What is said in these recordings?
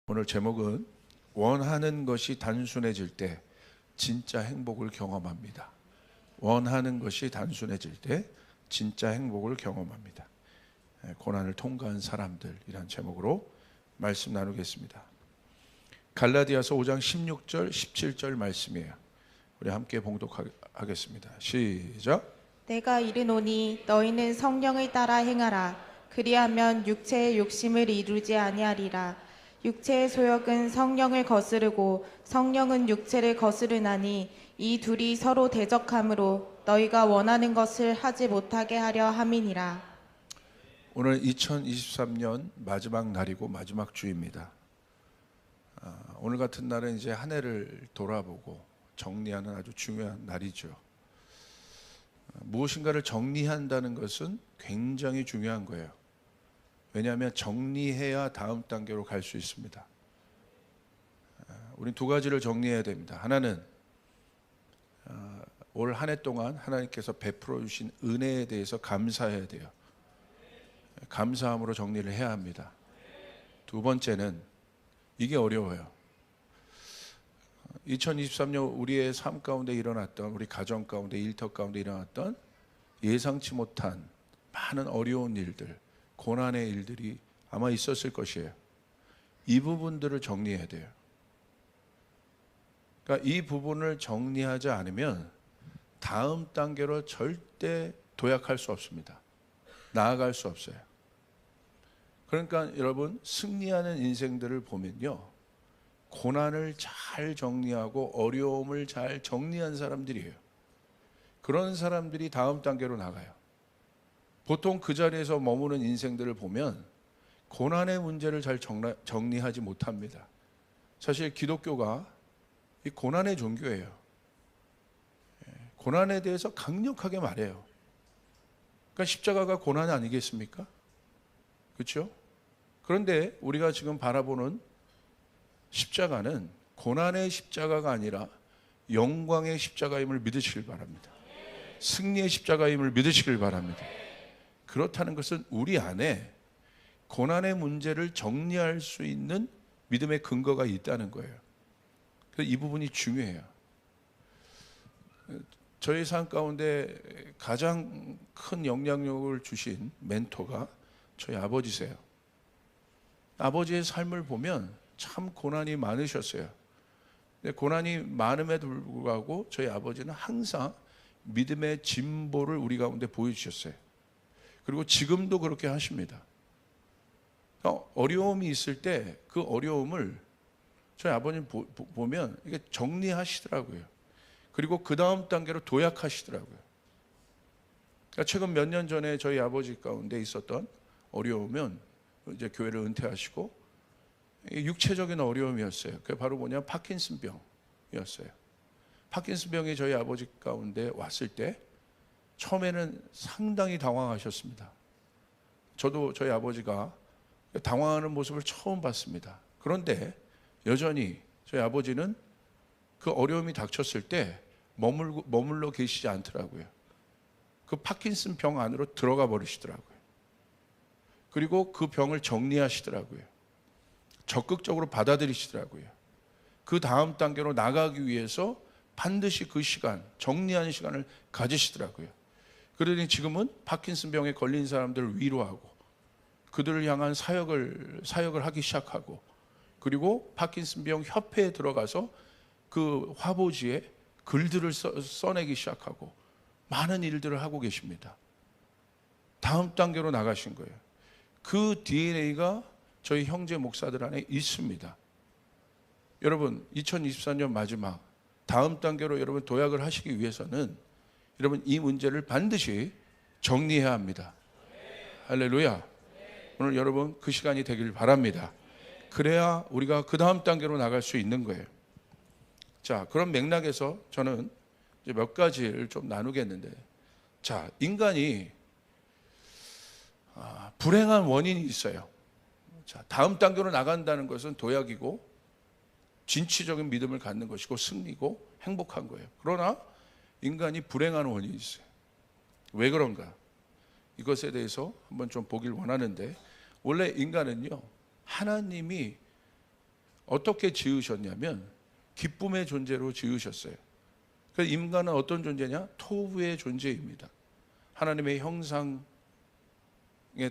오늘 제목은 원하는 것이 단순해질 때 진짜 행복을 경험합니다. 원하는 것이 단순해질 때 진짜 행복을 경험합니다. 고난을 통과한 사람들이란 제목으로 말씀 나누겠습니다. 갈라디아서 5장 16절 17절 말씀이에요. 우리 함께 봉독하겠습니다. 시작. 내가 이르노니 너희는 성령을 따라 행하라. 그리하면 육체의 욕심을 이루지 아니하리라. 육체의 소욕은 성령을 거스르고 성령은 육체를 거스르나니 이 둘이 서로 대적하므로 너희가 원하는 것을 하지 못하게 하려 함이니라. 오늘 2023년 마지막 날이고 마지막 주입니다. 오늘 같은 날은 이제 한 해를 돌아보고 정리하는 아주 중요한 날이죠. 무엇인가를 정리한다는 것은 굉장히 중요한 거예요. 왜냐하면 정리해야 다음 단계로 갈 수 있습니다. 우린 두 가지를 정리해야 됩니다. 하나는 올 한 해 동안 하나님께서 베풀어 주신 은혜에 대해서 감사해야 돼요. 감사함으로 정리를 해야 합니다. 두 번째는 이게 어려워요. 2023년 우리의 삶 가운데 일어났던, 우리 가정 가운데, 일터 가운데 일어났던 예상치 못한 많은 어려운 일들, 고난의 일들이 아마 있었을 것이에요. 이 부분들을 정리해야 돼요. 그러니까 이 부분을 정리하지 않으면 다음 단계로 절대 도약할 수 없습니다. 나아갈 수 없어요. 그러니까 여러분, 승리하는 인생들을 보면요, 고난을 잘 정리하고 어려움을 잘 정리한 사람들이에요. 그런 사람들이 다음 단계로 나가요. 보통 그 자리에서 머무는 인생들을 보면 고난의 문제를 잘 정리하지 못합니다. 사실 기독교가 이 고난의 종교예요. 고난에 대해서 강력하게 말해요. 그러니까 십자가가 고난 아니겠습니까? 그렇죠? 그런데 우리가 지금 바라보는 십자가는 고난의 십자가가 아니라 영광의 십자가임을 믿으시길 바랍니다. 승리의 십자가임을 믿으시길 바랍니다. 그렇다는 것은 우리 안에 고난의 문제를 정리할 수 있는 믿음의 근거가 있다는 거예요. 그래서 이 부분이 중요해요. 저희 삶 가운데 가장 큰 영향력을 주신 멘토가 저희 아버지세요. 아버지의 삶을 보면 참 고난이 많으셨어요. 근데 고난이 많음에도 불구하고 저희 아버지는 항상 믿음의 진보를 우리 가운데 보여주셨어요. 그리고 지금도 그렇게 하십니다. 어려움이 있을 때 그 어려움을 저희 아버님 보면 이게 정리하시더라고요. 그리고 그 다음 단계로 도약하시더라고요. 그러니까 최근 몇 년 전에 저희 아버지 가운데 있었던 어려움은 이제 교회를 은퇴하시고 육체적인 어려움이었어요. 그게 바로 파킨슨병이었어요. 파킨슨병이 저희 아버지 가운데 왔을 때 처음에는 상당히 당황하셨습니다. 저도 저희 아버지가 당황하는 모습을 처음 봤습니다. 그런데 여전히 저희 아버지는 그 어려움이 닥쳤을 때 머물러 계시지 않더라고요. 그 파킨슨 병 안으로 들어가 버리시더라고요. 그리고 그 병을 정리하시더라고요. 적극적으로 받아들이시더라고요. 그 다음 단계로 나가기 위해서 반드시 그 시간, 정리하는 시간을 가지시더라고요. 그러니 지금은 파킨슨 병에 걸린 사람들을 위로하고 그들을 향한 사역을 하기 시작하고, 그리고 파킨슨 병 협회에 들어가서 그 화보지에 글들을 써내기 시작하고 많은 일들을 하고 계십니다. 다음 단계로 나가신 거예요. 그 DNA가 저희 형제 목사들 안에 있습니다. 여러분, 2024년 마지막 다음 단계로 여러분 도약을 하시기 위해서는 여러분 이 문제를 반드시 정리해야 합니다. 할렐루야. 오늘 여러분 그 시간이 되길 바랍니다. 그래야 우리가 그 다음 단계로 나갈 수 있는 거예요. 자, 그런 맥락에서 저는 이제 몇 가지를 좀 나누겠는데, 자, 인간이 불행한 원인이 있어요. 자, 다음 단계로 나간다는 것은 도약이고 진취적인 믿음을 갖는 것이고 승리고 행복한 거예요. 그러나 인간이 불행한 원인이 있어요. 왜 그런가? 이것에 대해서 한번 좀 보길 원하는데, 원래 인간은요, 하나님이 어떻게 지으셨냐면 기쁨의 존재로 지으셨어요. 그래서 인간은 어떤 존재냐? 토부의 존재입니다. 하나님의 형상에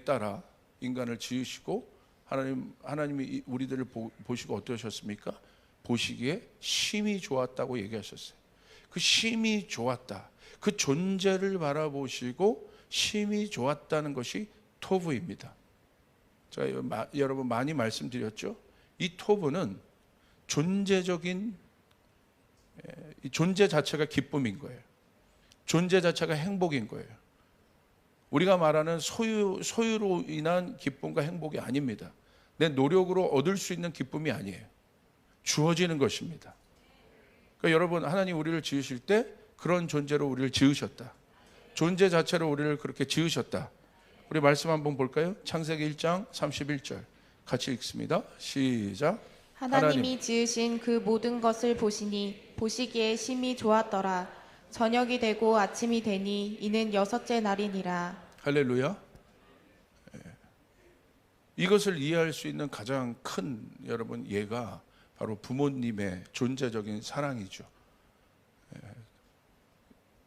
따라 인간을 지으시고 하나님이 우리들을 보시고 어떠셨습니까? 보시기에 심히 좋았다고 얘기하셨어요. 그 심히 좋았다. 그 존재를 바라보시고 심히 좋았다는 것이 토부입니다. 제가 여러분 많이 말씀드렸죠? 이 토부는 존재적인 이 존재 자체가 기쁨인 거예요. 존재 자체가 행복인 거예요. 우리가 말하는 소유로 인한 기쁨과 행복이 아닙니다. 내 노력으로 얻을 수 있는 기쁨이 아니에요. 주어지는 것입니다. 그러니까 여러분, 하나님 우리를 지으실 때 그런 존재로 우리를 지으셨다. 존재 자체로 우리를 그렇게 지으셨다. 우리 말씀 한번 볼까요? 창세기 1장 31절 같이 읽습니다. 시작. 하나님이 지으신 그 모든 것을 보시니 보시기에 심히 좋았더라. 저녁이 되고 아침이 되니 이는 여섯째 날이니라. 할렐루야. 이것을 이해할 수 있는 가장 큰 여러분 예가 바로 부모님의 존재적인 사랑이죠.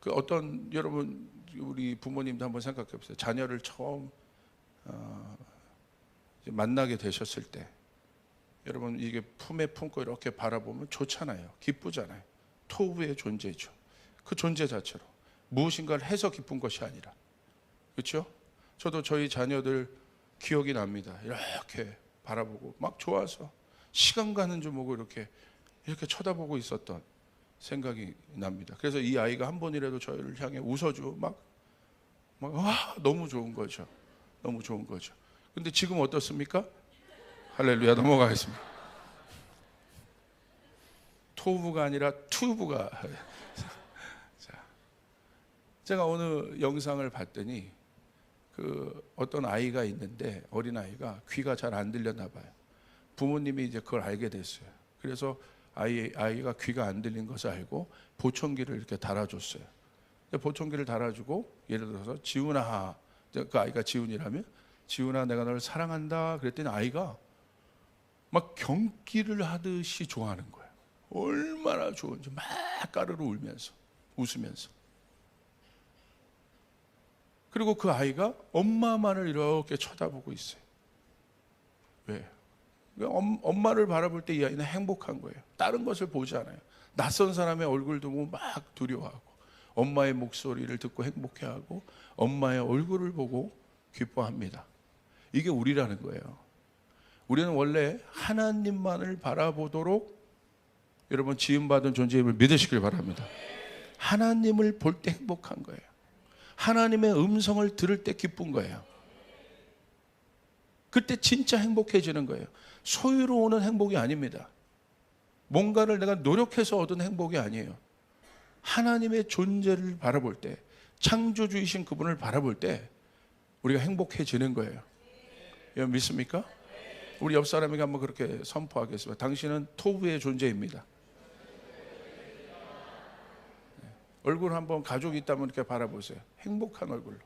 그 어떤 여러분 우리 부모님도 한번 생각해 보세요. 자녀를 처음 만나게 되셨을 때 여러분 이게 품에 품고 이렇게 바라보면 좋잖아요. 기쁘잖아요. 토부의 존재죠. 그 존재 자체로 무엇인가를 해서 기쁜 것이 아니라, 그렇죠? 저도 저희 자녀들 기억이 납니다. 이렇게 바라보고 막 좋아서 시간 가는 줄 모르고 이렇게 쳐다보고 있었던 생각이 납니다. 그래서 이 아이가 한 번이라도 저를 향해 웃어줘 와, 너무 좋은 거죠. 너무 좋은 거죠. 근데 지금 어떻습니까? 할렐루야. 넘어가겠습니다. 토부가 아니라 투부가. 자, 제가 어느 영상을 봤더니 그 어떤 아이가 있는데 어린 아이가 귀가 잘 안 들렸나 봐요. 부모님이 이제 그걸 알게 됐어요. 그래서 아이가 귀가 안 들린 것을 알고 보청기를 이렇게 달아줬어요. 보청기를 달아주고 예를 들어서 지훈아, 그 아이가 지훈이라면 지훈아 내가 널 사랑한다 그랬더니 아이가 막 경기를 하듯이 좋아하는 거예요. 얼마나 좋은지 막 까르르 울면서 웃으면서. 그리고 그 아이가 엄마만을 이렇게 쳐다보고 있어요. 왜? 엄마를 바라볼 때 이 아이는 행복한 거예요. 다른 것을 보지 않아요. 낯선 사람의 얼굴도 보고 막 두려워하고 엄마의 목소리를 듣고 행복해하고 엄마의 얼굴을 보고 기뻐합니다. 이게 우리라는 거예요. 우리는 원래 하나님만을 바라보도록 여러분 지음받은 존재임을 믿으시길 바랍니다. 하나님을 볼 때 행복한 거예요. 하나님의 음성을 들을 때 기쁜 거예요. 그때 진짜 행복해지는 거예요. 소유로 오는 행복이 아닙니다. 뭔가를 내가 노력해서 얻은 행복이 아니에요. 하나님의 존재를 바라볼 때, 창조주이신 그분을 바라볼 때 우리가 행복해지는 거예요. 여러분 믿습니까? 우리 옆 사람에게 한번 그렇게 선포하겠습니다. 당신은 토부의 존재입니다. 얼굴 한번 가족이 있다면 이렇게 바라보세요. 행복한 얼굴로.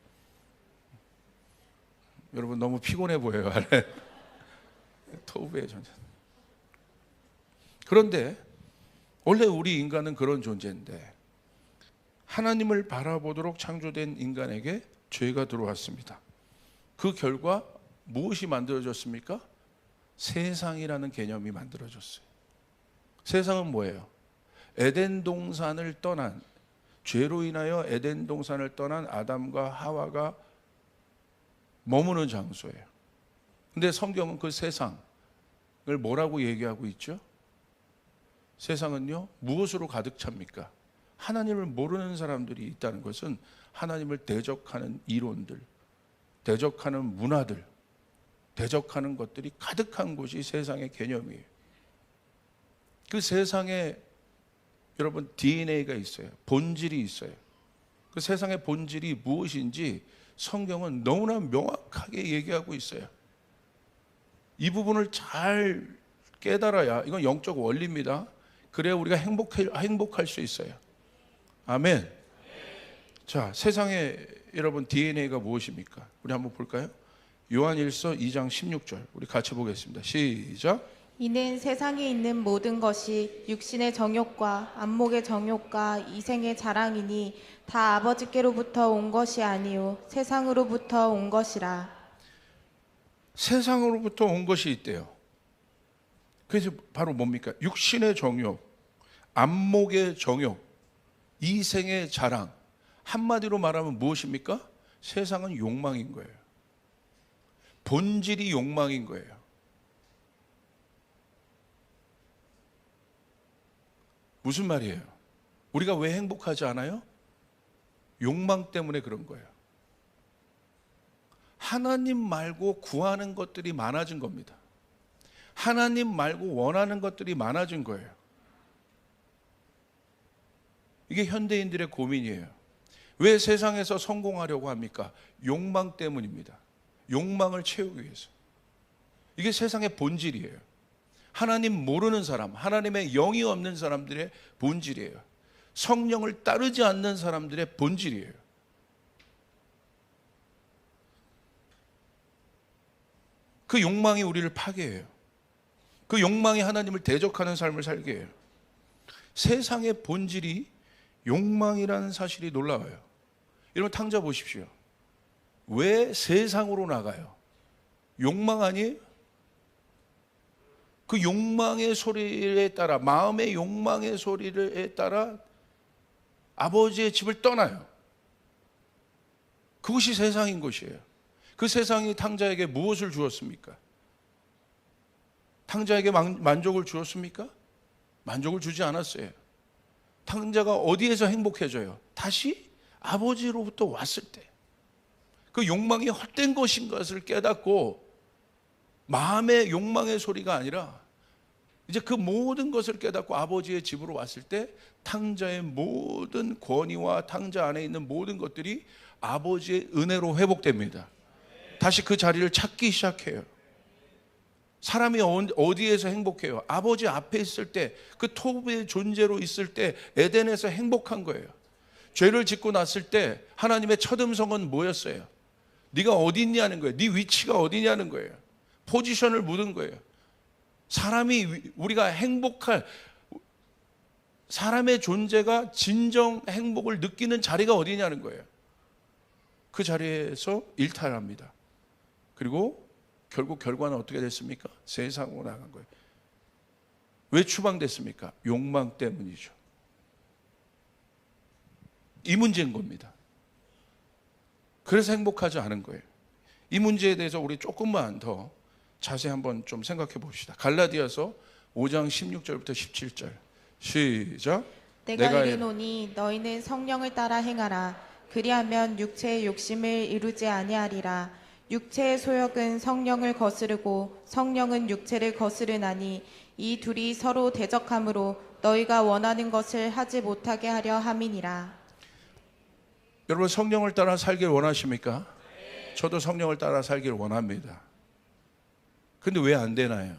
여러분 너무 피곤해 보여요. 토부의 존재. 그런데 원래 우리 인간은 그런 존재인데 하나님을 바라보도록 창조된 인간에게 죄가 들어왔습니다. 그 결과 무엇이 만들어졌습니까? 세상이라는 개념이 만들어졌어요. 세상은 뭐예요? 에덴 동산을 떠난, 죄로 인하여 에덴 동산을 떠난 아담과 하와가 머무는 장소예요. 근데 성경은 그 세상을 뭐라고 얘기하고 있죠? 세상은요, 무엇으로 가득 찹니까? 하나님을 모르는 사람들이 있다는 것은 하나님을 대적하는 이론들, 대적하는 문화들, 대적하는 것들이 가득한 곳이 세상의 개념이에요. 그 세상에 여러분 DNA가 있어요. 본질이 있어요. 그 세상의 본질이 무엇인지 성경은 너무나 명확하게 얘기하고 있어요. 이 부분을 잘 깨달아야, 이건 영적 원리입니다. 그래야 우리가 행복할 수 있어요. 아멘. 자, 세상의 여러분 DNA가 무엇입니까? 우리 한번 볼까요? 요한일서 2장 16절 우리 같이 보겠습니다. 시작. 이는 세상에 있는 모든 것이 육신의 정욕과 안목의 정욕과 이생의 자랑이니 다 아버지께로부터 온 것이 아니요 세상으로부터 온 것이라. 세상으로부터 온 것이 있대요. 그래서 바로 뭡니까? 육신의 정욕, 안목의 정욕, 이생의 자랑. 한마디로 말하면 무엇입니까? 세상은 욕망인 거예요. 본질이 욕망인 거예요. 무슨 말이에요? 우리가 왜 행복하지 않아요? 욕망 때문에 그런 거예요. 하나님 말고 구하는 것들이 많아진 겁니다. 하나님 말고 원하는 것들이 많아진 거예요. 이게 현대인들의 고민이에요. 왜 세상에서 성공하려고 합니까? 욕망 때문입니다. 욕망을 채우기 위해서. 이게 세상의 본질이에요. 하나님 모르는 사람, 하나님의 영이 없는 사람들의 본질이에요. 성령을 따르지 않는 사람들의 본질이에요. 그 욕망이 우리를 파괴해요. 그 욕망이 하나님을 대적하는 삶을 살게 해요. 세상의 본질이 욕망이라는 사실이 놀라워요. 여러분 탕자 보십시오. 왜 세상으로 나가요? 욕망 아니에요? 그 욕망의 소리에 따라, 마음의 욕망의 소리에 따라 아버지의 집을 떠나요. 그것이 세상인 것이에요. 그 세상이 탕자에게 무엇을 주었습니까? 탕자에게 만족을 주었습니까? 만족을 주지 않았어요. 탕자가 어디에서 행복해져요? 다시 아버지로부터 왔을 때. 그 욕망이 헛된 것인 것을 깨닫고 마음의 욕망의 소리가 아니라 이제 그 모든 것을 깨닫고 아버지의 집으로 왔을 때 탕자의 모든 권위와 탕자 안에 있는 모든 것들이 아버지의 은혜로 회복됩니다. 다시 그 자리를 찾기 시작해요. 사람이 어디에서 행복해요? 아버지 앞에 있을 때, 그 톱의 존재로 있을 때 에덴에서 행복한 거예요. 죄를 짓고 났을 때 하나님의 첫 음성은 뭐였어요? 네가 어디 있냐는 거예요. 네 위치가 어디냐는 거예요. 포지션을 묻은 거예요. 사람이, 우리가 행복할, 사람의 존재가 진정 행복을 느끼는 자리가 어디냐는 거예요. 그 자리에서 일탈합니다. 그리고 결국 결과는 어떻게 됐습니까? 세상으로 나간 거예요. 왜 추방됐습니까? 욕망 때문이죠. 이 문제인 겁니다. 그래서 행복하지 않은 거예요. 이 문제에 대해서 우리 조금만 더 자세히 한번 좀 생각해 봅시다. 갈라디아서 5장 16절부터 17절 시작. 내가 이르노니 너희는 성령을 따라 행하라. 그리하면 육체의 욕심을 이루지 아니하리라. 육체의 소욕은 성령을 거스르고 성령은 육체를 거스르나니 이 둘이 서로 대적함으로 너희가 원하는 것을 하지 못하게 하려 함이니라. 여러분 성령을 따라 살길 원하십니까? 저도 성령을 따라 살길 원합니다. 근데 왜 안 되나요?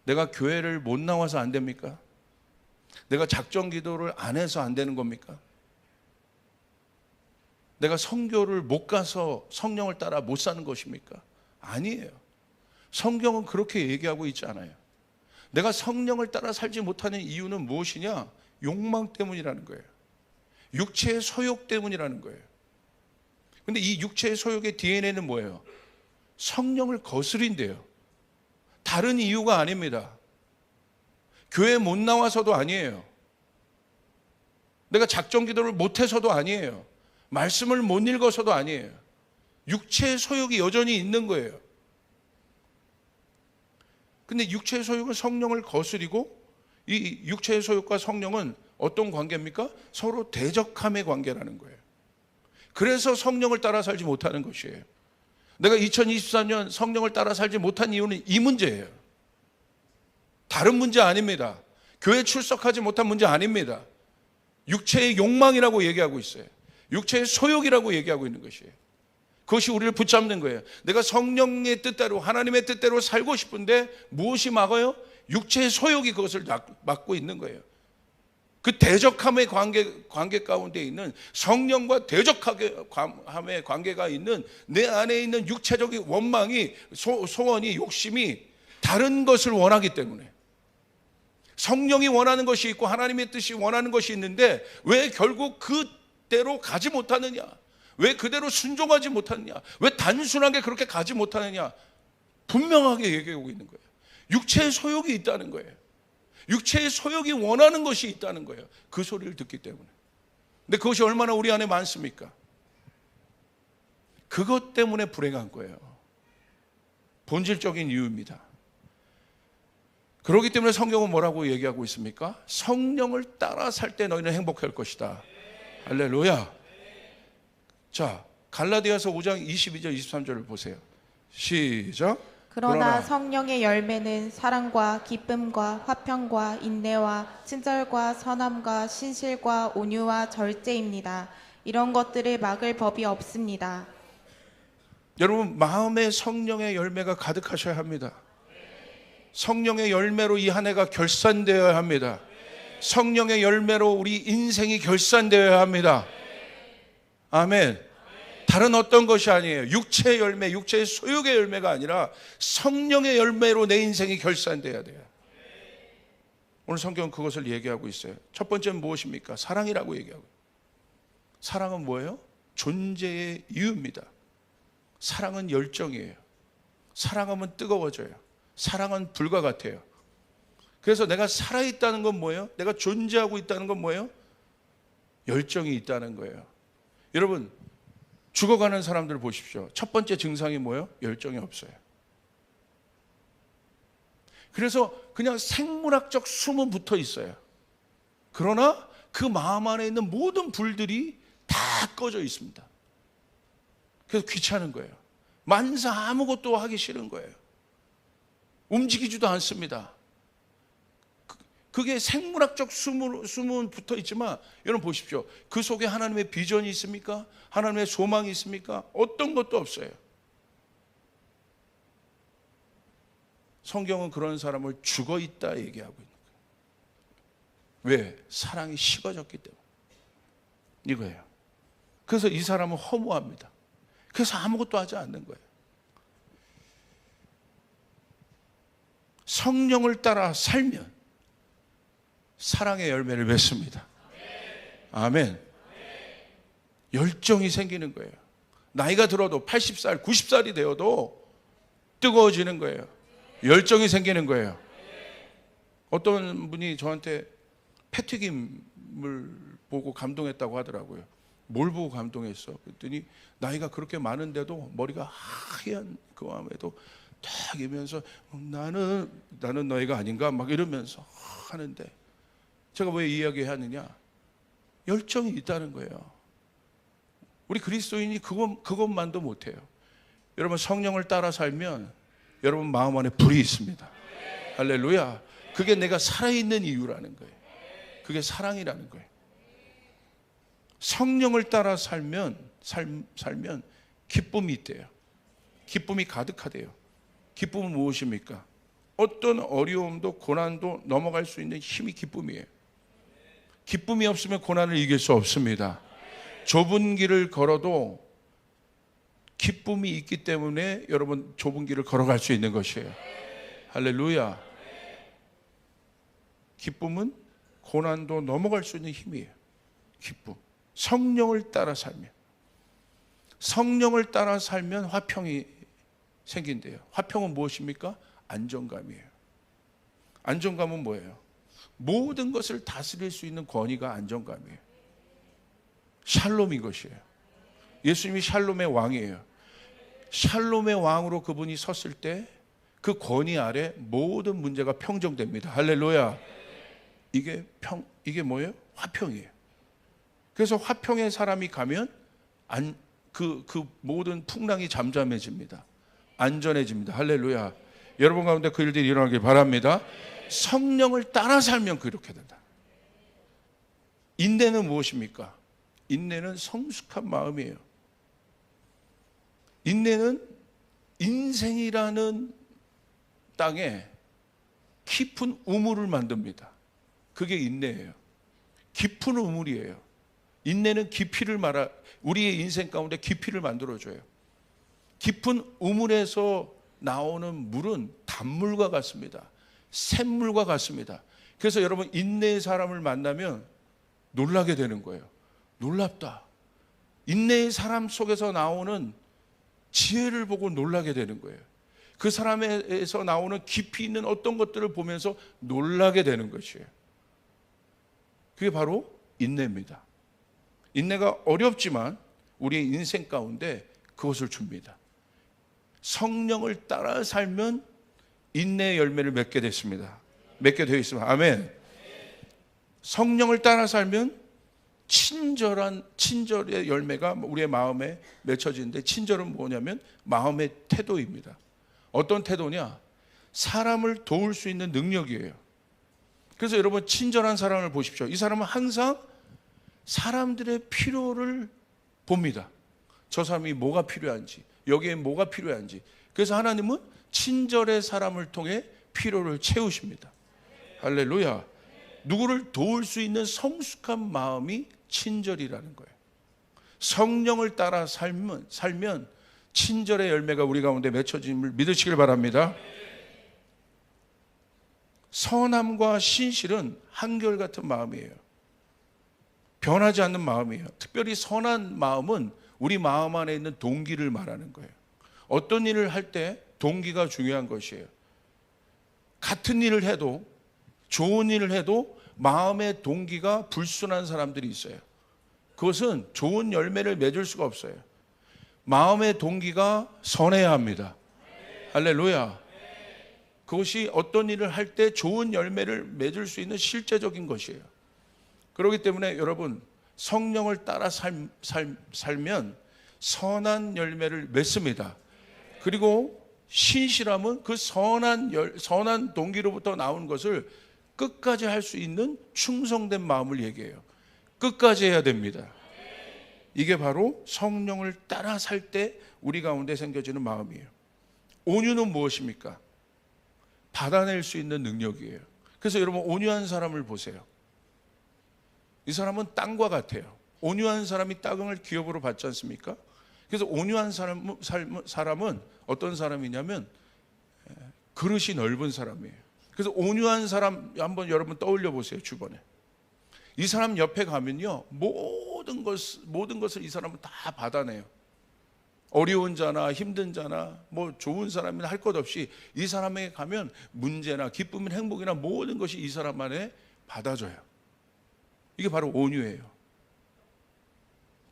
내가 교회를 못 나와서 안 됩니까? 내가 작정 기도를 안 해서 안 되는 겁니까? 내가 선교를 못 가서 성령을 따라 못 사는 것입니까? 아니에요. 성경은 그렇게 얘기하고 있지 않아요. 내가 성령을 따라 살지 못하는 이유는 무엇이냐? 욕망 때문이라는 거예요. 육체의 소욕 때문이라는 거예요. 근데 이 육체의 소욕의 DNA는 뭐예요? 성령을 거스린대요. 다른 이유가 아닙니다. 교회 못 나와서도 아니에요. 내가 작정 기도를 못해서도 아니에요. 말씀을 못 읽어서도 아니에요. 육체의 소욕이 여전히 있는 거예요. 근데 육체의 소욕은 성령을 거스리고 이 육체의 소욕과 성령은 어떤 관계입니까? 서로 대적함의 관계라는 거예요. 그래서 성령을 따라 살지 못하는 것이에요. 내가 2024년 성령을 따라 살지 못한 이유는 이 문제예요. 다른 문제 아닙니다. 교회 출석하지 못한 문제 아닙니다. 육체의 욕망이라고 얘기하고 있어요. 육체의 소욕이라고 얘기하고 있는 것이에요. 그것이 우리를 붙잡는 거예요. 내가 성령의 뜻대로, 하나님의 뜻대로 살고 싶은데 무엇이 막아요? 육체의 소욕이 그것을 막고 있는 거예요. 그 대적함의 관계 가운데 있는, 성령과 대적함의 관계가 있는 내 안에 있는 육체적인 원망이, 소원이, 욕심이 다른 것을 원하기 때문에. 성령이 원하는 것이 있고 하나님의 뜻이 원하는 것이 있는데 왜 결국 그대로 가지 못하느냐? 왜 그대로 순종하지 못하느냐? 왜 단순하게 그렇게 가지 못하느냐? 분명하게 얘기하고 있는 거예요. 육체의 소욕이 있다는 거예요. 육체의 소욕이 원하는 것이 있다는 거예요. 그 소리를 듣기 때문에. 근데 그것이 얼마나 우리 안에 많습니까? 그것 때문에 불행한 거예요. 본질적인 이유입니다. 그렇기 때문에 성경은 뭐라고 얘기하고 있습니까? 성령을 따라 살 때 너희는 행복할 것이다. 할렐루야. 자, 갈라디아서 5장 22절 23절을 보세요. 시작. 그러나 성령의 열매는 사랑과 기쁨과 화평과 인내와 친절과 선함과 신실과 온유와 절제입니다. 이런 것들을 막을 법이 없습니다. 여러분, 마음에 성령의 열매가 가득하셔야 합니다. 성령의 열매로 이 한 해가 결산되어야 합니다. 성령의 열매로 우리 인생이 결산되어야 합니다. 아멘. 다른 어떤 것이 아니에요. 육체의 열매, 육체의 소욕의 열매가 아니라 성령의 열매로 내 인생이 결산돼야 돼요. 오늘 성경은 그것을 얘기하고 있어요. 첫 번째는 무엇입니까? 사랑이라고 얘기하고. 사랑은 뭐예요? 존재의 이유입니다. 사랑은 열정이에요. 사랑하면 뜨거워져요. 사랑은 불과 같아요. 그래서 내가 살아있다는 건 뭐예요? 내가 존재하고 있다는 건 뭐예요? 열정이 있다는 거예요. 여러분, 죽어가는 사람들 보십시오. 첫 번째 증상이 뭐예요? 열정이 없어요. 그래서 그냥 생물학적 숨은 붙어 있어요. 그러나 그 마음 안에 있는 모든 불들이 다 꺼져 있습니다. 그래서 귀찮은 거예요. 만사 아무것도 하기 싫은 거예요. 움직이지도 않습니다. 그게 생물학적 숨은 붙어 있지만 여러분 보십시오. 그 속에 하나님의 비전이 있습니까? 하나님의 소망이 있습니까? 어떤 것도 없어요. 성경은 그런 사람을 죽어 있다 얘기하고 있는 거예요. 왜? 사랑이 식어졌기 때문에. 이거예요. 그래서 이 사람은 허무합니다. 그래서 아무것도 하지 않는 거예요. 성령을 따라 살면 사랑의 열매를 맺습니다. 아멘. 열정이 생기는 거예요. 나이가 들어도 80살, 90살이 되어도 뜨거워지는 거예요. 열정이 생기는 거예요. 어떤 분이 저한테 패튀김을 보고 감동했다고 하더라고요. 뭘 보고 감동했어? 그랬더니 나이가 그렇게 많은데도 머리가 하얀 그 마음에도 딱 이면서 나는 너희가 아닌가 막 이러면서 하는데 제가 왜 이야기하느냐? 열정이 있다는 거예요. 우리 그리스도인이 그것만도 못해요. 여러분 성령을 따라 살면 여러분 마음 안에 불이 있습니다. 할렐루야. 그게 내가 살아있는 이유라는 거예요. 그게 사랑이라는 거예요. 성령을 따라 살면 기쁨이 있대요. 기쁨이 가득하대요. 기쁨은 무엇입니까? 어떤 어려움도 고난도 넘어갈 수 있는 힘이 기쁨이에요. 기쁨이 없으면 고난을 이길 수 없습니다. 좁은 길을 걸어도 기쁨이 있기 때문에 여러분 좁은 길을 걸어갈 수 있는 것이에요. 할렐루야. 기쁨은 고난도 넘어갈 수 있는 힘이에요. 기쁨. 성령을 따라 살면 화평이 생긴대요. 화평은 무엇입니까? 안정감이에요. 안정감은 뭐예요? 모든 것을 다스릴 수 있는 권위가 안정감이에요. 샬롬 이것이에요. 예수님이 샬롬의 왕이에요. 샬롬의 왕으로 그분이 섰을 때 그 권위 아래 모든 문제가 평정됩니다. 할렐루야. 이게 뭐예요? 화평이에요. 그래서 화평의 사람이 가면 그 모든 풍랑이 잠잠해집니다. 안전해집니다. 할렐루야. 여러분 가운데 그 일들이 일어나길 바랍니다. 성령을 따라 살면 그렇게 된다. 인내는 무엇입니까? 인내는 성숙한 마음이에요. 인내는 인생이라는 땅에 깊은 우물을 만듭니다. 그게 인내예요. 깊은 우물이에요. 인내는 우리의 인생 가운데 깊이를 만들어줘요. 깊은 우물에서 나오는 물은 다 단물과 같습니다. 샘물과 같습니다. 그래서 여러분, 인내의 사람을 만나면 놀라게 되는 거예요. 놀랍다. 인내의 사람 속에서 나오는 지혜를 보고 놀라게 되는 거예요. 그 사람에서 나오는 깊이 있는 어떤 것들을 보면서 놀라게 되는 것이에요. 그게 바로 인내입니다. 인내가 어렵지만 우리의 인생 가운데 그것을 줍니다. 성령을 따라 살면 인내의 열매를 맺게 됐습니다. 맺게 되어 있습니다. 아멘. 성령을 따라 살면 친절의 열매가 우리의 마음에 맺혀지는데, 친절은 뭐냐면 마음의 태도입니다. 어떤 태도냐? 사람을 도울 수 있는 능력이에요. 그래서 여러분, 친절한 사람을 보십시오. 이 사람은 항상 사람들의 필요를 봅니다. 저 사람이 뭐가 필요한지, 여기에 뭐가 필요한지. 그래서 하나님은 친절의 사람을 통해 필요를 채우십니다. 할렐루야. 누구를 도울 수 있는 성숙한 마음이 친절이라는 거예요. 성령을 따라 살면 친절의 열매가 우리 가운데 맺혀짐을 믿으시길 바랍니다. 선함과 신실은 한결같은 마음이에요. 변하지 않는 마음이에요. 특별히 선한 마음은 우리 마음 안에 있는 동기를 말하는 거예요. 어떤 일을 할 때 동기가 중요한 것이에요. 같은 일을 해도, 좋은 일을 해도 마음의 동기가 불순한 사람들이 있어요. 그것은 좋은 열매를 맺을 수가 없어요. 마음의 동기가 선해야 합니다. 할렐루야. 그것이 어떤 일을 할 때 좋은 열매를 맺을 수 있는 실제적인 것이에요. 그렇기 때문에 여러분, 성령을 따라 살면 선한 열매를 맺습니다. 그리고 신실함은 그 선한 동기로부터 나온 것을 끝까지 할 수 있는 충성된 마음을 얘기해요. 끝까지 해야 됩니다. 이게 바로 성령을 따라 살 때 우리 가운데 생겨지는 마음이에요. 온유는 무엇입니까? 받아낼 수 있는 능력이에요. 그래서 여러분, 온유한 사람을 보세요. 이 사람은 땅과 같아요. 온유한 사람이 땅을 기업으로 받지 않습니까? 그래서 온유한 사람은 어떤 사람이냐면 그릇이 넓은 사람이에요. 그래서 온유한 사람 한번 여러분 떠올려 보세요. 주변에 이 사람 옆에 가면요, 모든 것을 이 사람은 다 받아내요. 어려운 자나 힘든 자나 뭐 좋은 사람이나 할 것 없이 이 사람에게 가면 문제나 기쁨이나 행복이나 모든 것이 이 사람 안에 받아줘요. 이게 바로 온유예요.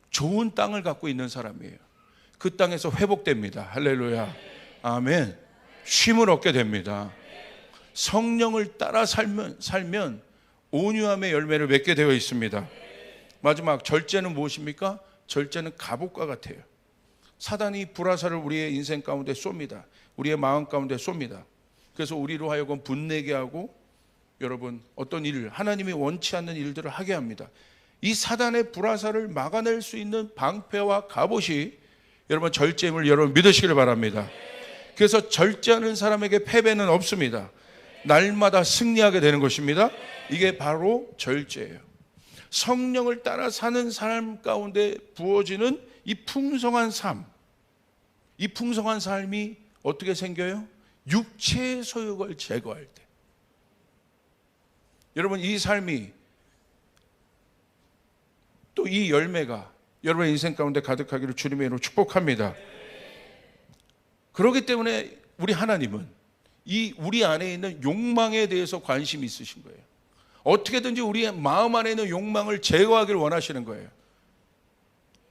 좋은 땅을 갖고 있는 사람이에요. 그 땅에서 회복됩니다. 할렐루야. 아멘. 쉼을 얻게 됩니다. 성령을 따라 살면 온유함의 열매를 맺게 되어 있습니다. 마지막, 절제는 무엇입니까? 절제는 갑옷과 같아요. 사단이 불화살을 우리의 인생 가운데 쏩니다. 우리의 마음 가운데 쏩니다. 그래서 우리로 하여금 분내게 하고, 여러분, 어떤 일을, 하나님이 원치 않는 일들을 하게 합니다. 이 사단의 불화살을 막아낼 수 있는 방패와 갑옷이 여러분 절제임을 여러분 믿으시길 바랍니다. 그래서 절제하는 사람에게 패배는 없습니다. 날마다 승리하게 되는 것입니다. 이게 바로 절제예요. 성령을 따라 사는 삶 가운데 부어지는 이 풍성한 삶, 이 풍성한 삶이 어떻게 생겨요? 육체의 소욕을 제거할 때. 여러분, 이 삶이, 또 이 열매가 여러분의 인생 가운데 가득하기를 주님의 이름으로 축복합니다. 그렇기 때문에 우리 하나님은 이 우리 안에 있는 욕망에 대해서 관심이 있으신 거예요. 어떻게든지 우리의 마음 안에 있는 욕망을 제거하기를 원하시는 거예요.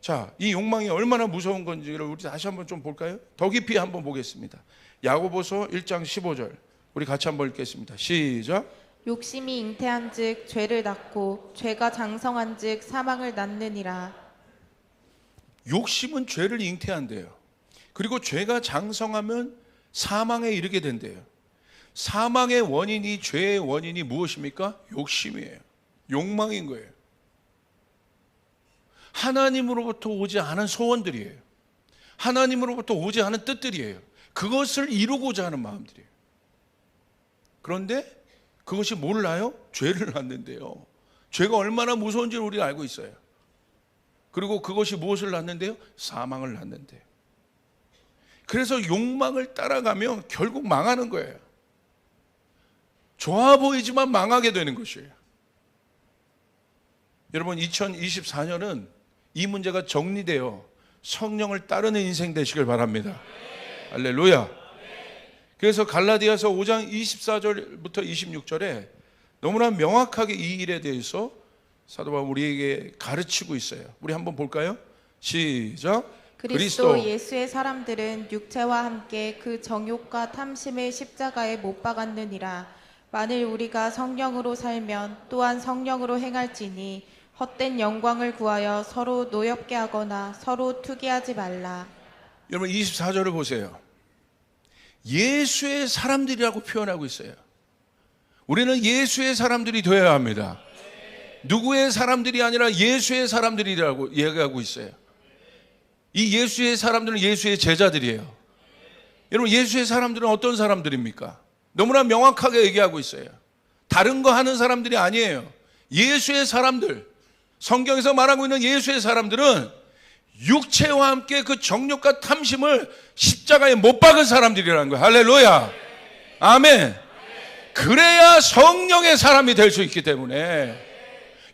자, 이 욕망이 얼마나 무서운 건지를 우리 다시 한번 좀 볼까요? 더 깊이 한번 보겠습니다. 야고보서 1장 15절 우리 같이 한번 읽겠습니다. 시작. 욕심이 잉태한즉 죄를 낳고 죄가 장성한즉 사망을 낳느니라. 욕심은 죄를 잉태한대요. 그리고 죄가 장성하면 사망에 이르게 된대요. 사망의 원인이, 죄의 원인이 무엇입니까? 욕심이에요. 욕망인 거예요. 하나님으로부터 오지 않은 소원들이에요. 하나님으로부터 오지 않은 뜻들이에요. 그것을 이루고자 하는 마음들이에요. 그런데 그것이 몰라요? 죄를 낳는데요. 죄가 얼마나 무서운지를 우리가 알고 있어요. 그리고 그것이 무엇을 낳는데요? 사망을 낳는데요. 그래서 욕망을 따라가면 결국 망하는 거예요. 좋아 보이지만 망하게 되는 것이에요. 여러분, 2024년은 이 문제가 정리되어 성령을 따르는 인생 되시길 바랍니다. 할렐루야. 그래서 갈라디아서 5장 24절부터 26절에 너무나 명확하게 이 일에 대해서 사도 바울 우리에게 가르치고 있어요. 우리 한번 볼까요? 시작. 그리스도 예수의 사람들은 육체와 함께 그 정욕과 탐심의 십자가에 못 박았느니라. 만일 우리가 성령으로 살면 또한 성령으로 행할지니 헛된 영광을 구하여 서로 노엽게 하거나 서로 투기하지 말라. 여러분, 24절을 보세요. 예수의 사람들이라고 표현하고 있어요. 우리는 예수의 사람들이 되어야 합니다. 누구의 사람들이 아니라 예수의 사람들이라고 얘기하고 있어요. 이 예수의 사람들은 예수의 제자들이에요. 여러분, 예수의 사람들은 어떤 사람들입니까? 너무나 명확하게 얘기하고 있어요. 다른 거 하는 사람들이 아니에요. 예수의 사람들, 성경에서 말하고 있는 예수의 사람들은 육체와 함께 그 정욕과 탐심을 십자가에 못 박은 사람들이라는 거예요. 할렐루야. 아멘. 그래야 성령의 사람이 될 수 있기 때문에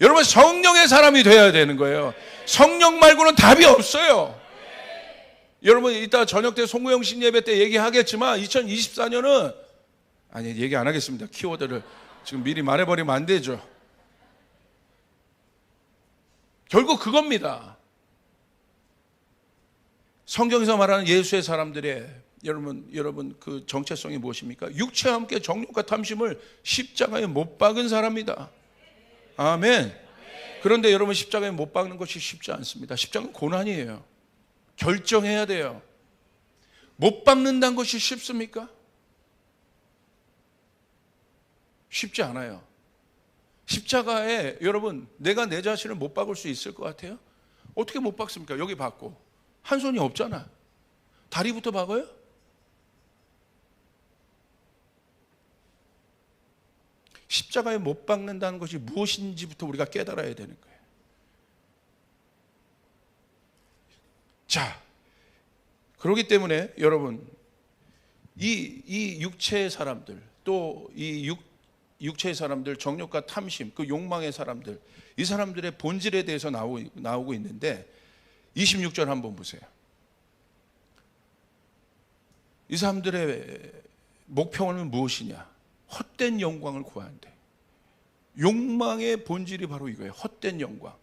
여러분, 성령의 사람이 되어야 되는 거예요. 성령 말고는 답이 없어요. 여러분, 이따 저녁 때 송구영 신예배 때 얘기하겠지만 2024년은 아니, 얘기 안 하겠습니다. 키워드를 지금 미리 말해버리면 안 되죠. 결국 그겁니다. 성경에서 말하는 예수의 사람들의 여러분 그 정체성이 무엇입니까? 육체와 함께 정욕과 탐심을 십자가에 못 박은 사람이다. 아멘. 그런데 여러분, 십자가에 못 박는 것이 쉽지 않습니다. 십자가는 고난이에요. 결정해야 돼요. 못 박는다는 것이 쉽습니까? 쉽지 않아요. 십자가에 여러분, 내가 내 자신을 못 박을 수 있을 것 같아요? 어떻게 못 박습니까? 여기 박고 한 손이 없잖아. 다리부터 박아요? 십자가에 못 박는다는 것이 무엇인지부터 우리가 깨달아야 되는 거예요. 자, 그렇기 때문에 여러분, 이 육체의 사람들, 또 이 육체의 사람들, 정욕과 탐심, 그 욕망의 사람들, 이 사람들의 본질에 대해서 나오고 있는데 26절 한번 보세요. 이 사람들의 목표는 무엇이냐? 헛된 영광을 구하는데, 욕망의 본질이 바로 이거예요. 헛된 영광.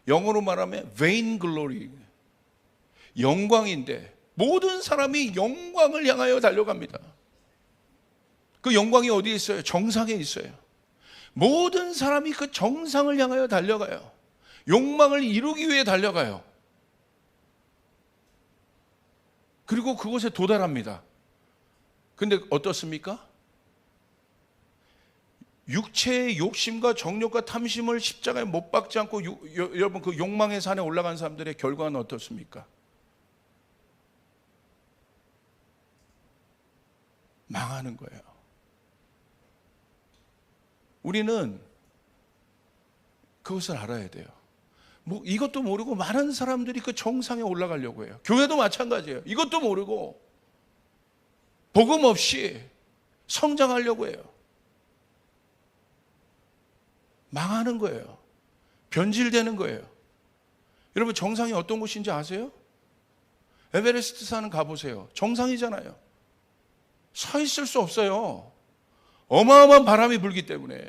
영어로 말하면 vain glory, 영광인데 모든 사람이 영광을 향하여 달려갑니다. 그 영광이 어디에 있어요? 정상에 있어요. 모든 사람이 그 정상을 향하여 달려가요. 욕망을 이루기 위해 달려가요. 그리고 그곳에 도달합니다. 근데 어떻습니까? 육체의 욕심과 정욕과 탐심을 십자가에 못 박지 않고 여러분, 그 욕망의 산에 올라간 사람들의 결과는 어떻습니까? 망하는 거예요. 우리는 그것을 알아야 돼요. 이것도 모르고 많은 사람들이 그 정상에 올라가려고 해요. 교회도 마찬가지예요. 이것도 모르고 복음 없이 성장하려고 해요. 망하는 거예요. 변질되는 거예요. 여러분, 정상이 어떤 곳인지 아세요? 에베레스트 산은 가보세요. 정상이잖아요. 서 있을 수 없어요. 어마어마한 바람이 불기 때문에.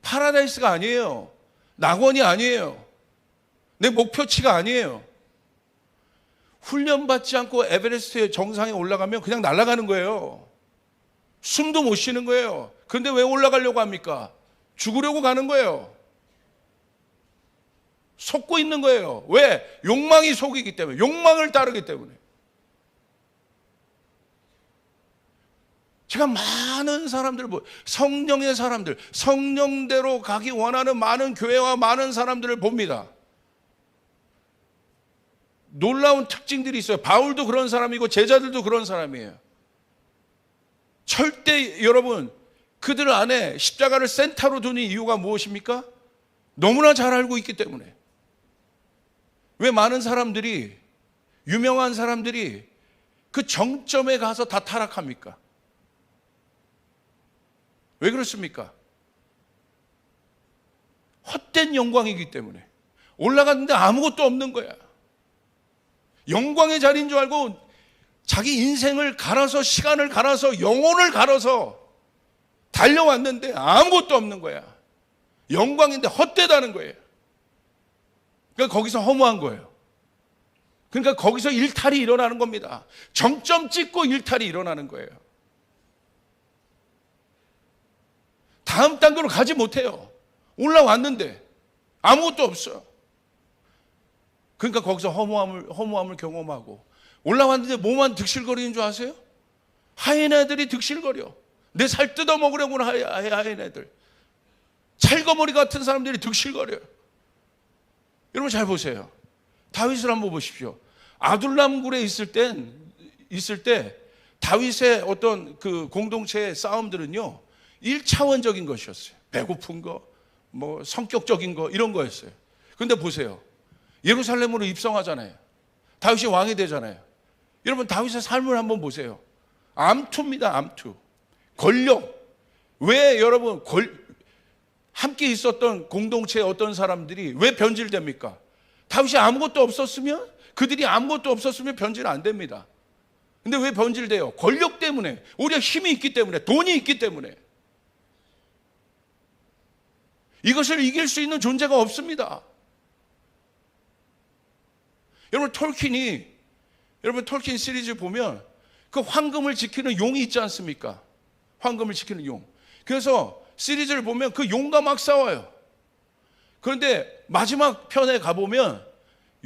파라다이스가 아니에요. 낙원이 아니에요. 내 목표치가 아니에요. 훈련받지 않고 에베레스트의 정상에 올라가면 그냥 날아가는 거예요. 숨도 못 쉬는 거예요. 그런데 왜 올라가려고 합니까? 죽으려고 가는 거예요. 속고 있는 거예요. 왜? 욕망이 속이기 때문에. 욕망을 따르기 때문에. 제가 많은 사람들, 성령의 사람들, 성령대로 가기 원하는 많은 교회와 많은 사람들을 봅니다. 놀라운 특징들이 있어요. 바울도 그런 사람이고 제자들도 그런 사람이에요. 절대 여러분, 그들 안에 십자가를 센터로 두는 이유가 무엇입니까? 너무나 잘 알고 있기 때문에. 왜 많은 사람들이, 유명한 사람들이 그 정점에 가서 다 타락합니까? 왜 그렇습니까? 헛된 영광이기 때문에. 올라갔는데 아무것도 없는 거야. 영광의 자리인 줄 알고 자기 인생을 갈아서, 시간을 갈아서, 영혼을 갈아서 달려왔는데 아무것도 없는 거야. 영광인데 헛되다는 거예요. 그러니까 거기서 허무한 거예요. 그러니까 거기서 일탈이 일어나는 겁니다. 정점 찍고 일탈이 일어나는 거예요. 다음 단계로 가지 못해요. 올라왔는데 아무것도 없어요. 그러니까 거기서 허무함을 경험하고, 올라왔는데 뭐만 득실거리는 줄 아세요? 하이네들이 득실거려. 내 살 뜯어먹으려고 하는 하이네들. 찰거머리 같은 사람들이 득실거려요. 여러분 잘 보세요. 다윗을 한번 보십시오. 아둘람굴에 있을 때 다윗의 어떤 그 공동체의 싸움들은요, 1차원적인 것이었어요. 배고픈 거, 뭐 성격적인 거, 이런 거였어요. 그런데 보세요. 예루살렘으로 입성하잖아요. 다윗이 왕이 되잖아요. 여러분 다윗의 삶을 한번 보세요. 암투입니다. 암투. 권력. 왜 여러분 함께 있었던 공동체의 어떤 사람들이 왜 변질됩니까? 다윗이 아무것도 없었으면, 그들이 아무것도 없었으면 변질 안 됩니다. 근데 왜 변질돼요? 권력 때문에, 우리가 힘이 있기 때문에, 돈이 있기 때문에. 이것을 이길 수 있는 존재가 없습니다. 여러분 톨킨 시리즈 보면 그 황금을 지키는 용이 있지 않습니까? 황금을 지키는 용. 그래서 시리즈를 보면 그 용과 막 싸워요. 그런데 마지막 편에 가보면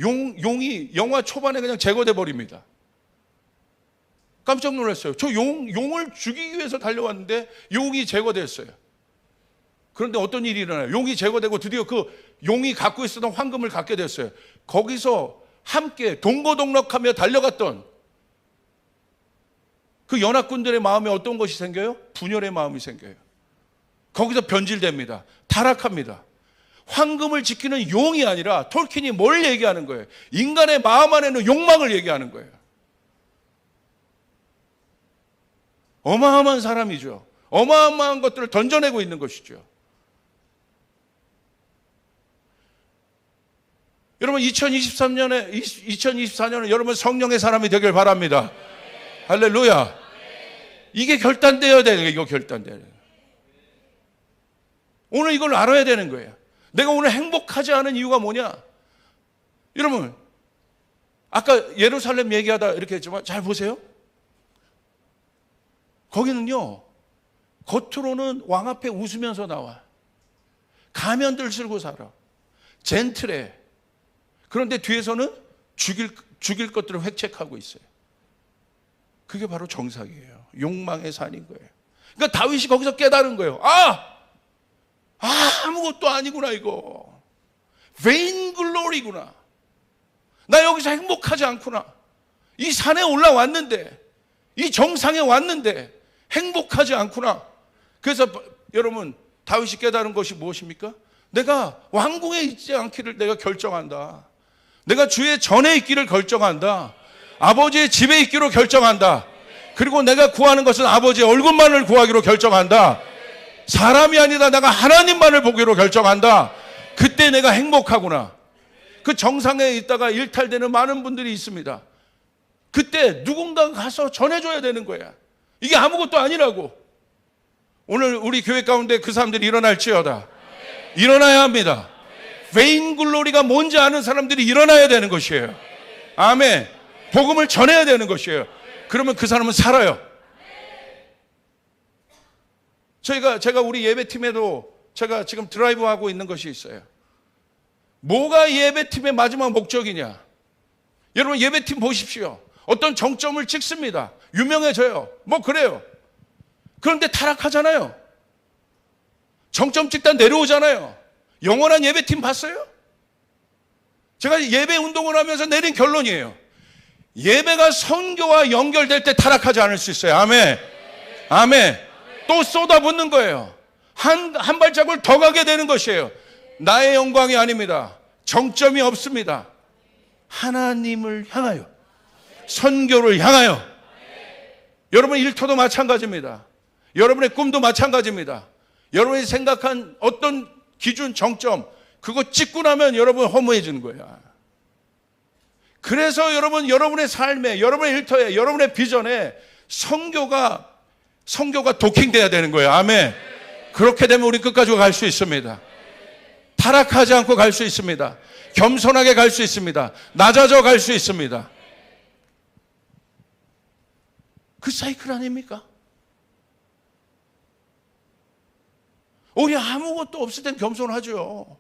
용이 영화 초반에 그냥 제거돼 버립니다. 깜짝 놀랐어요. 저 용을 죽이기 위해서 달려왔는데 용이 제거됐어요. 그런데 어떤 일이 일어나요? 용이 제거되고 드디어 그 용이 갖고 있었던 황금을 갖게 됐어요. 거기서 함께 동고동락하며 달려갔던 그 연합군들의 마음에 어떤 것이 생겨요? 분열의 마음이 생겨요. 거기서 변질됩니다. 타락합니다. 황금을 지키는 용이 아니라 톨킨이 뭘 얘기하는 거예요? 인간의 마음 안에는 욕망을 얘기하는 거예요. 어마어마한 사람이죠. 어마어마한 것들을 던져내고 있는 것이죠. 여러분 2024년은 여러분 성령의 사람이 되길 바랍니다. 할렐루야. 이게 결단되어야 돼요. 이거 결단돼야 돼요. 오늘 이걸 알아야 되는 거예요. 내가 오늘 행복하지 않은 이유가 뭐냐? 여러분 아까 예루살렘 얘기하다 이렇게 했지만 잘 보세요. 거기는요, 겉으로는 왕 앞에 웃으면서 나와. 가면들 쓰고 살아. 젠틀해. 그런데 뒤에서는 죽일 것들을 획책하고 있어요. 그게 바로 정상이에요. 욕망의 산인 거예요. 그러니까 다윗이 거기서 깨달은 거예요. 아무것도 아니구나 이거. vain glory구나. 나 여기서 행복하지 않구나. 이 산에 올라왔는데, 이 정상에 왔는데 행복하지 않구나. 그래서 여러분 다윗이 깨달은 것이 무엇입니까? 내가 왕궁에 있지 않기를 내가 결정한다. 내가 주의 전에 있기를 결정한다. 아버지의 집에 있기로 결정한다. 그리고 내가 구하는 것은 아버지의 얼굴만을 구하기로 결정한다. 사람이 아니다. 내가 하나님만을 보기로 결정한다. 그때 내가 행복하구나. 그 정상에 있다가 일탈되는 많은 분들이 있습니다. 그때 누군가 가서 전해줘야 되는 거야. 이게 아무것도 아니라고. 오늘 우리 교회 가운데 그 사람들이 일어날지어다. 일어나야 합니다. vain glory가 뭔지 아는 사람들이 일어나야 되는 것이에요. 아멘. 복음을 전해야 되는 것이에요. 그러면 그 사람은 살아요. 제가 우리 예배팀에도 제가 지금 드라이브하고 있는 것이 있어요. 뭐가 예배팀의 마지막 목적이냐? 여러분 예배팀 보십시오. 어떤 정점을 찍습니다. 유명해져요. 뭐 그래요. 그런데 타락하잖아요. 정점 찍다 내려오잖아요. 영원한 예배팀 봤어요? 제가 예배 운동을 하면서 내린 결론이에요. 예배가 선교와 연결될 때 타락하지 않을 수 있어요. 아멘. 아멘. 또 쏟아붓는 거예요. 한 발자국을 더 가게 되는 것이에요. 나의 영광이 아닙니다. 정점이 없습니다. 하나님을 향하여, 선교를 향하여. 여러분 일터도 마찬가지입니다. 여러분의 꿈도 마찬가지입니다. 여러분이 생각한 어떤 기준, 정점, 그거 찍고 나면 여러분 허무해지는 거야. 그래서 여러분, 여러분의 삶에, 여러분의 일터에, 여러분의 비전에 성교가 도킹돼야 되는 거예요. 아멘. 그렇게 되면 우리 끝까지 갈 수 있습니다. 타락하지 않고 갈 수 있습니다. 겸손하게 갈 수 있습니다. 낮아져 갈 수 있습니다. 그 사이클 아닙니까? 우리 아무것도 없을 땐 겸손하죠.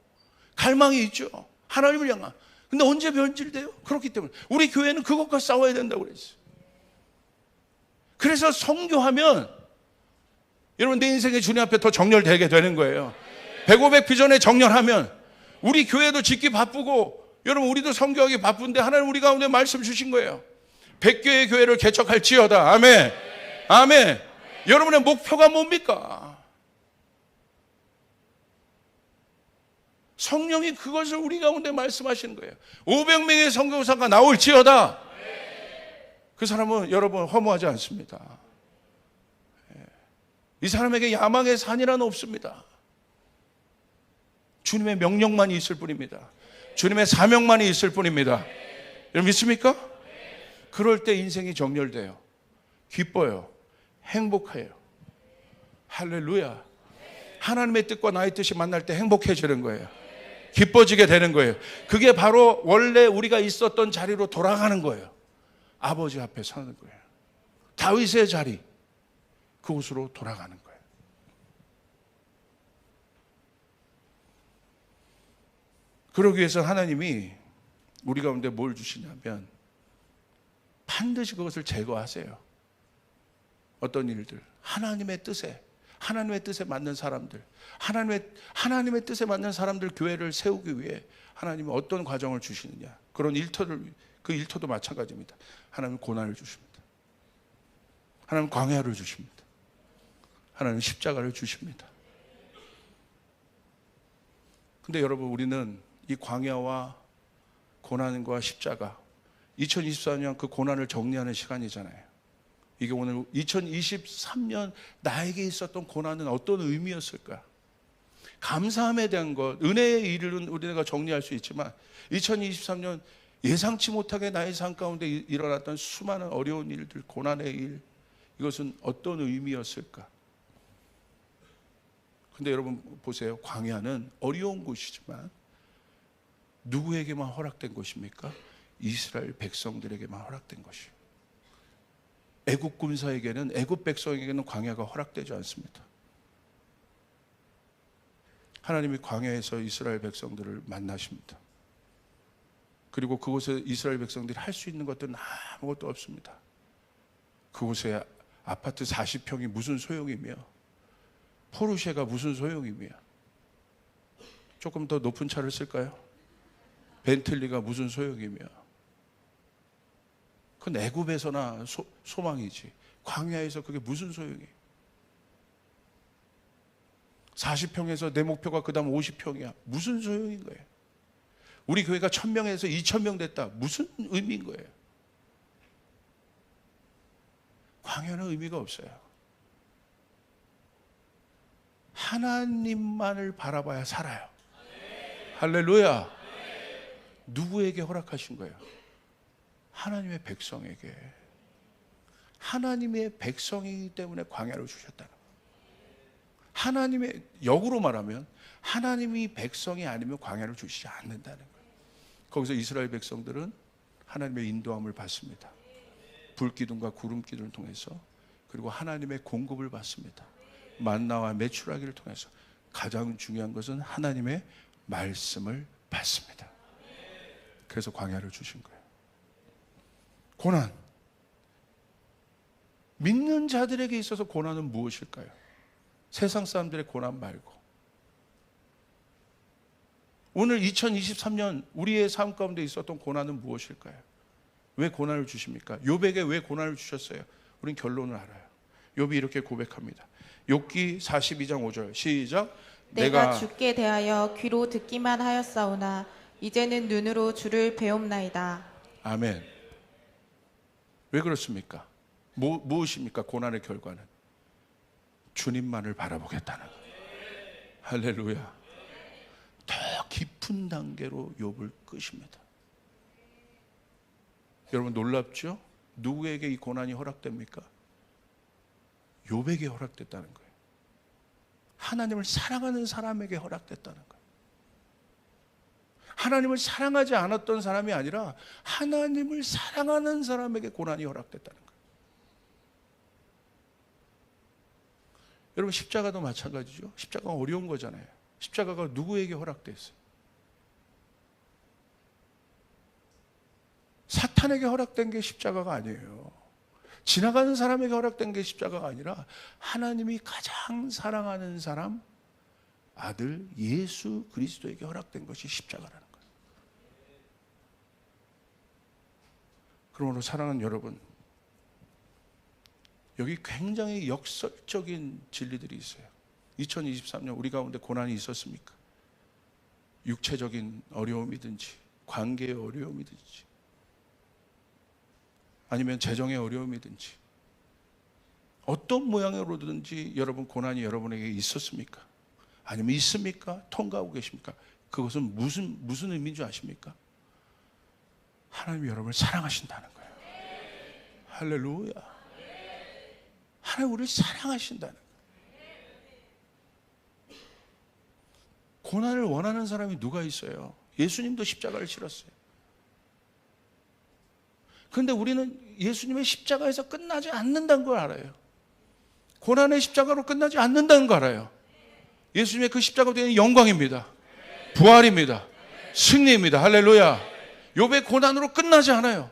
갈망이 있죠. 하나님을 향한. 근데 언제 변질돼요? 그렇기 때문에 우리 교회는 그것과 싸워야 된다고 그랬어요. 그래서 선교하면 여러분 내 인생의 주님 앞에 더 정렬되게 되는 거예요. 100, 500 비전에 정렬하면 우리 교회도 짓기 바쁘고 여러분 우리도 선교하기 바쁜데 하나님 우리 가운데 말씀 주신 거예요. 100개의 교회를 개척할지어다. 아멘. 아멘. 여러분의 목표가 뭡니까? 성령이 그것을 우리 가운데 말씀하시는 거예요. 500명의 선교사가 나올지어다. 그 사람은 여러분 허무하지 않습니다. 이 사람에게 야망의 산이라는 없습니다. 주님의 명령만이 있을 뿐입니다. 주님의 사명만이 있을 뿐입니다. 여러분 믿습니까? 그럴 때 인생이 정렬돼요. 기뻐요. 행복해요. 할렐루야. 하나님의 뜻과 나의 뜻이 만날 때 행복해지는 거예요. 기뻐지게 되는 거예요. 그게 바로 원래 우리가 있었던 자리로 돌아가는 거예요. 아버지 앞에 서는 거예요. 다윗의 자리, 그곳으로 돌아가는 거예요. 그러기 위해서 하나님이 우리 가운데 뭘 주시냐면 반드시 그것을 제거하세요. 어떤 일들, 하나님의 뜻에 맞는 사람들, 하나님의 뜻에 맞는 사람들 교회를 세우기 위해 하나님이 어떤 과정을 주시느냐. 그런 그 일터도 마찬가지입니다. 하나님은 고난을 주십니다. 하나님은 광야를 주십니다. 하나님은 십자가를 주십니다. 근데 여러분 우리는 이 광야와 고난과 십자가 2024년 그 고난을 정리하는 시간이잖아요. 이게 오늘 2023년 나에게 있었던 고난은 어떤 의미였을까? 감사함에 대한 것, 은혜의 일은 우리가 정리할 수 있지만 2023년 예상치 못하게 나의 삶 가운데 일어났던 수많은 어려운 일들, 고난의 일, 이것은 어떤 의미였을까? 근데 여러분 보세요. 광야는 어려운 곳이지만 누구에게만 허락된 것입니까? 이스라엘 백성들에게만 허락된 것이에요. 애국 군사에게는, 애국 백성에게는 광야가 허락되지 않습니다. 하나님이 광야에서 이스라엘 백성들을 만나십니다. 그리고 그곳에 이스라엘 백성들이 할 수 있는 것들은 아무것도 없습니다. 그곳에 아파트 40평이 무슨 소용이며 포르쉐가 무슨 소용이며 조금 더 높은 차를 쓸까요? 벤틀리가 무슨 소용이며 그건 애굽에서나 소망이지 광야에서 그게 무슨 소용이에요? 40평에서 내 목표가 그 다음 50평이야. 무슨 소용인 거예요? 우리 교회가 1000명에서 2000명 됐다. 무슨 의미인 거예요? 광야는 의미가 없어요. 하나님만을 바라봐야 살아요. 할렐루야. 누구에게 허락하신 거예요? 하나님의 백성에게. 하나님의 백성이기 때문에 광야를 주셨다는 거예요. 하나님의, 역으로 말하면 하나님이 백성이 아니면 광야를 주시지 않는다는 거예요. 거기서 이스라엘 백성들은 하나님의 인도함을 받습니다. 불기둥과 구름기둥을 통해서. 그리고 하나님의 공급을 받습니다. 만나와 메추라기를 통해서. 가장 중요한 것은 하나님의 말씀을 받습니다. 그래서 광야를 주신 거예요. 고난. 믿는 자들에게 있어서 고난은 무엇일까요? 세상 사람들의 고난 말고. 오늘 2023년 우리의 삶 가운데 있었던 고난은 무엇일까요? 왜 고난을 주십니까? 욥에게 왜 고난을 주셨어요? 우린 결론을 알아요. 욥이 이렇게 고백합니다. 욥기 42장 5절 시작. 내가 주께 대하여 귀로 듣기만 하였사오나 이제는 눈으로 주를 배움나이다. 아멘. 왜 그렇습니까? 무엇입니까? 고난의 결과는 주님만을 바라보겠다는 거예요. 할렐루야. 더 깊은 단계로 욥을 끄십니다. 여러분 놀랍죠? 누구에게 이 고난이 허락됩니까? 욥에게 허락됐다는 거예요. 하나님을 사랑하는 사람에게 허락됐다는 거예요. 하나님을 사랑하지 않았던 사람이 아니라 하나님을 사랑하는 사람에게 고난이 허락됐다는 거예요. 여러분 십자가도 마찬가지죠. 십자가가 어려운 거잖아요. 십자가가 누구에게 허락됐어요? 사탄에게 허락된 게 십자가가 아니에요. 지나가는 사람에게 허락된 게 십자가가 아니라 하나님이 가장 사랑하는 사람, 아들 예수 그리스도에게 허락된 것이 십자가라는 거예요. 그러므로 사랑하는 여러분, 여기 굉장히 역설적인 진리들이 있어요. 2023년 우리 가운데 고난이 있었습니까? 육체적인 어려움이든지 관계의 어려움이든지 아니면 재정의 어려움이든지 어떤 모양으로든지 여러분 고난이 여러분에게 있었습니까? 아니면 있습니까? 통과하고 계십니까? 그것은 무슨 의미인 줄 아십니까? 하나님이 여러분을 사랑하신다는 거예요. 할렐루야. 하나님 우리를 사랑하신다는 거예요. 고난을 원하는 사람이 누가 있어요? 예수님도 십자가를 치렀어요. 그런데 우리는 예수님의 십자가에서 끝나지 않는다는 걸 알아요. 고난의 십자가로 끝나지 않는다는 걸 알아요. 예수님의 그 십자가로 되는 영광입니다. 부활입니다. 승리입니다. 할렐루야. 욥의 고난으로 끝나지 않아요.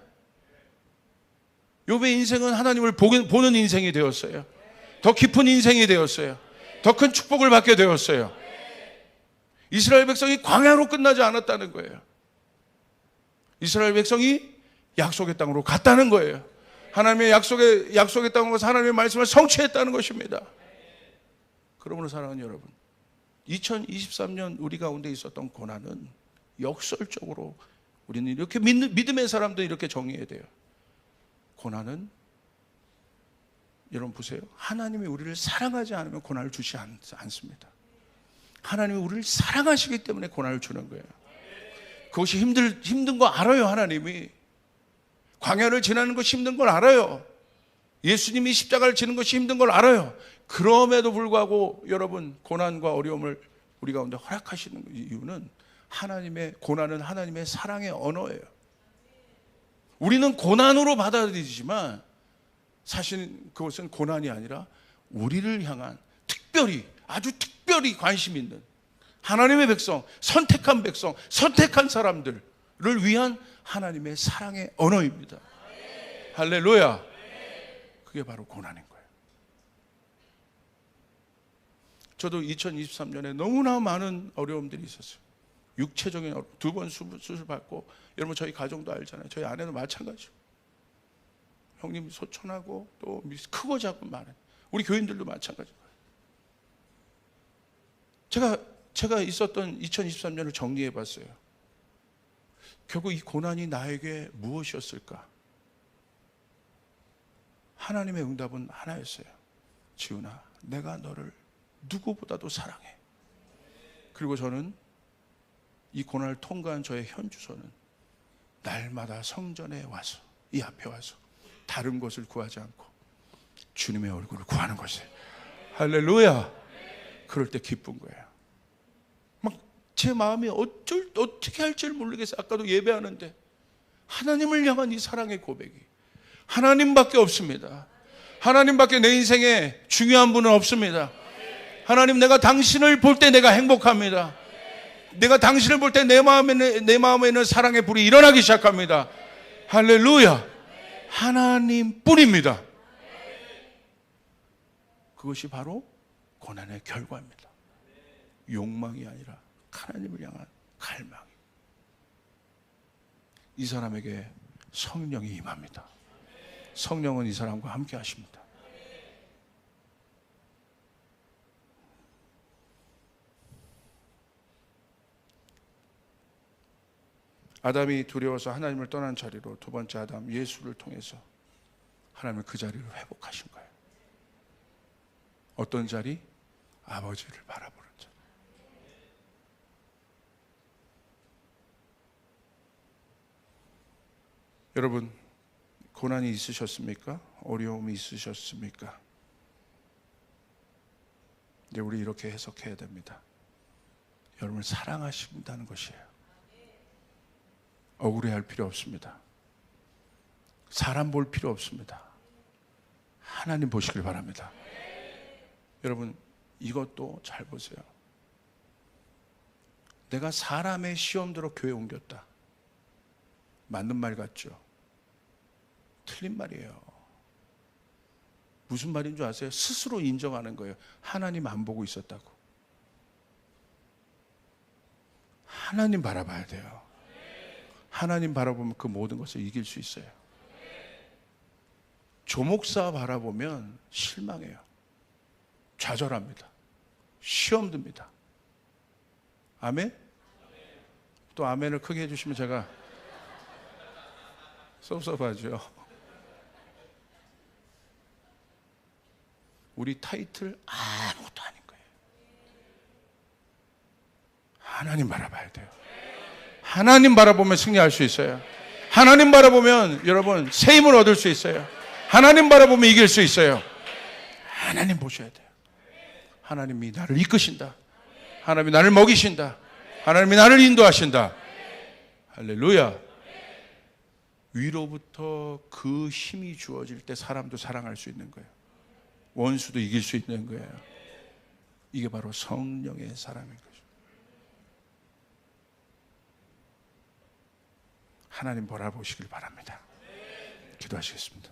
욥의 인생은 하나님을 보는 인생이 되었어요. 더 깊은 인생이 되었어요. 더 큰 축복을 받게 되었어요. 이스라엘 백성이 광야로 끝나지 않았다는 거예요. 이스라엘 백성이 약속의 땅으로 갔다는 거예요. 하나님의 약속의 땅으로 가서 하나님의 말씀을 성취했다는 것입니다. 그러므로 사랑하는 여러분, 2023년 우리 가운데 있었던 고난은 역설적으로 우리는 이렇게 믿음의 사람들 이렇게 정의해야 돼요. 고난은 여러분 보세요. 하나님이 우리를 사랑하지 않으면 고난을 주지 않습니다. 하나님이 우리를 사랑하시기 때문에 고난을 주는 거예요. 그것이 힘든 거 알아요. 하나님이 광야를 지나는 것이 힘든 걸 알아요. 예수님이 십자가를 지는 것이 힘든 걸 알아요. 그럼에도 불구하고 여러분 고난과 어려움을 우리 가운데 허락하시는 이유는 고난은 하나님의 사랑의 언어예요. 우리는 고난으로 받아들이지만 사실 그것은 고난이 아니라 우리를 향한 아주 특별히 관심 있는 하나님의 백성, 선택한 사람들을 위한 하나님의 사랑의 언어입니다. 할렐루야. 그게 바로 고난인 거예요. 저도 2023년에 너무나 많은 어려움들이 있었어요. 육체적인 어려움, 2번 수술 받고, 여러분 저희 가정도 알잖아요. 저희 아내도 마찬가지고, 형님 소천하고 또 크고 작은 많은 우리 교인들도 마찬가지고. 제가 있었던 2023년을 정리해 봤어요. 결국 이 고난이 나에게 무엇이었을까? 하나님의 응답은 하나였어요. 지훈아, 내가 너를 누구보다도 사랑해. 그리고 저는 이 고난을 통과한 저의 현주소는 날마다 성전에 와서, 이 앞에 와서 다른 것을 구하지 않고 주님의 얼굴을 구하는 것이에요. 할렐루야. 그럴 때 기쁜 거예요. 막 제 마음이 어떻게 할지를 모르겠어요. 아까도 예배하는데 하나님을 향한 이 사랑의 고백이 하나님밖에 없습니다. 하나님밖에 내 인생에 중요한 분은 없습니다. 하나님, 내가 당신을 볼 때 내가 행복합니다. 내가 당신을 볼 때 내 마음에 있는 사랑의 불이 일어나기 시작합니다. 할렐루야. 하나님뿐입니다. 그것이 바로 고난의 결과입니다. 욕망이 아니라 하나님을 향한 갈망이. 이 사람에게 성령이 임합니다. 성령은 이 사람과 함께 하십니다. 아담이 두려워서 하나님을 떠난 자리로 두 번째 아담 예수를 통해서 하나님은 그 자리를 회복하신 거예요. 어떤 자리? 아버지를 바라보는 자리. 여러분, 고난이 있으셨습니까? 어려움이 있으셨습니까? 이제 우리 이렇게 해석해야 됩니다. 여러분을 사랑하신다는 것이에요. 억울해할 필요 없습니다. 사람 볼 필요 없습니다. 하나님 보시길 바랍니다. 여러분, 이것도 잘 보세요. 내가 사람의 시험 들어 교회 옮겼다. 맞는 말 같죠? 틀린 말이에요. 무슨 말인 줄 아세요? 스스로 인정하는 거예요. 하나님 안 보고 있었다고. 하나님 바라봐야 돼요. 하나님 바라보면 그 모든 것을 이길 수 있어요. 조목사 바라보면 실망해요. 좌절합니다. 시험 듭니다. 아멘? 또 아멘을 크게 해주시면 제가 섭섭하죠. 우리 타이틀 아무것도 아닌 거예요. 하나님 바라봐야 돼요. 하나님 바라보면 승리할 수 있어요. 하나님 바라보면 여러분 새 힘을 얻을 수 있어요. 하나님 바라보면 이길 수 있어요. 하나님 보셔야 돼요. 하나님이 나를 이끄신다. 하나님이 나를 먹이신다. 하나님이 나를 인도하신다. 할렐루야. 위로부터 그 힘이 주어질 때 사람도 사랑할 수 있는 거예요. 원수도 이길 수 있는 거예요. 이게 바로 성령의 사랑인 거죠. 하나님 바라보시길 바랍니다. 기도하시겠습니다.